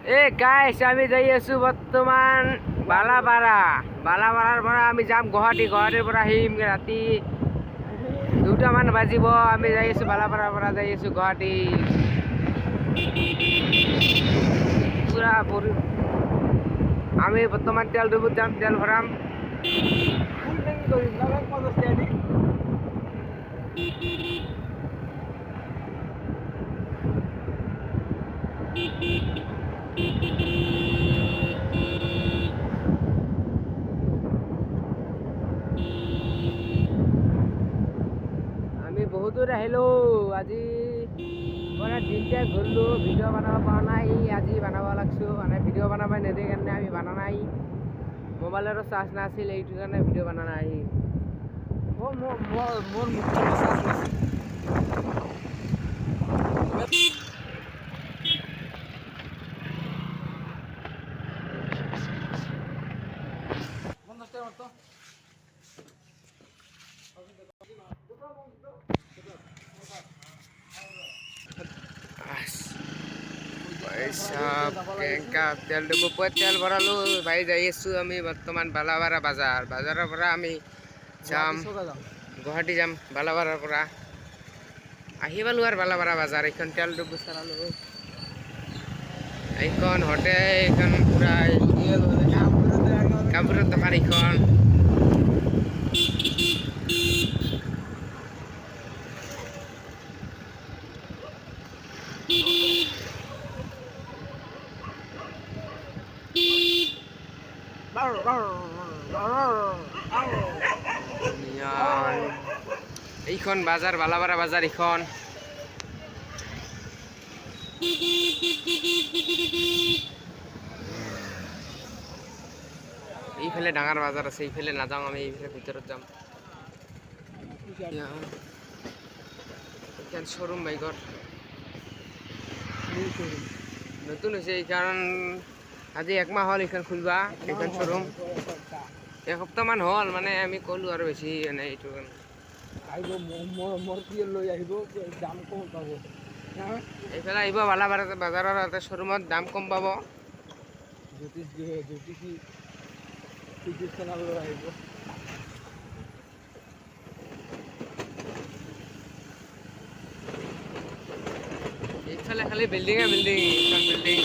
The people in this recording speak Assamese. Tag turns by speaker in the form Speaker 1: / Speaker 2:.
Speaker 1: গাইছ আমি যাই আছো বৰ্তমান বালাপাৰাৰ পৰা আমি যাম গুৱাহাটীৰ পৰা আহিম ৰাতি 2টামান বাজিব। আমি যাই আছো বালাপাৰাৰ পৰা যাই আছো গুৱাহাটী পুৰা আমি বৰ্তমান তেল ডিপুত যাম, তেল ভৰাম। আমি বহুত দূৰ আহিলো আজি মানে দিনতে ঘূৰিলো, ভিডিঅ' বনাব পৰা নাই। আজি বনাব লাগছো, মানে ভিডিঅ' বনাব নিদিয়ে কাৰণে আমি বনা নাই। মোবাইলৰো চাৰ্জ নাছিল, এইটো কাৰণে ভিডিঅ' বনা নাই। মোৰ চাৰ্জ নাছিল। তেল ডিপু তেল ভৰালো ভাই, যাই আছো আমি বৰ্তমান বালাপাৰা বাজাৰৰ পৰা আমি যাম গুৱাহাটী যাম। বালাপাৰাৰ পৰা আহি পালো আৰু বালাপাৰা বাজাৰ। এইখন তেল ডিপু চলালো, এইখন হোটেল, এইখন পুৰা কাপোৰৰ দোকান এইখন। এইখন বাজাৰ বালাপাৰা বাজাৰ এইখন। এইফালে ডাঙৰ বাজাৰ আছে, এইফালে নাযাওঁ আমি, এইফালে ভিতৰত যাম। এইখন শ্ব'ৰুম বাইকৰ নতুন হৈছে, এইখন আজি 1 মাহ হ'ল এইখন খুলিবা। এইখন শ্ব'ৰুম এসপ্তাহমান হ'ল, মানে আমি ক'লোঁ আৰু বেছি মানে এইটো এইফালে আহিব বালাপাৰা বাজাৰৰ এটা শ্ব'ৰুমত দাম কম পাব। এইফালে খালি বিল্ডিঙে বিল্ডিং, এইখন বিল্ডিং।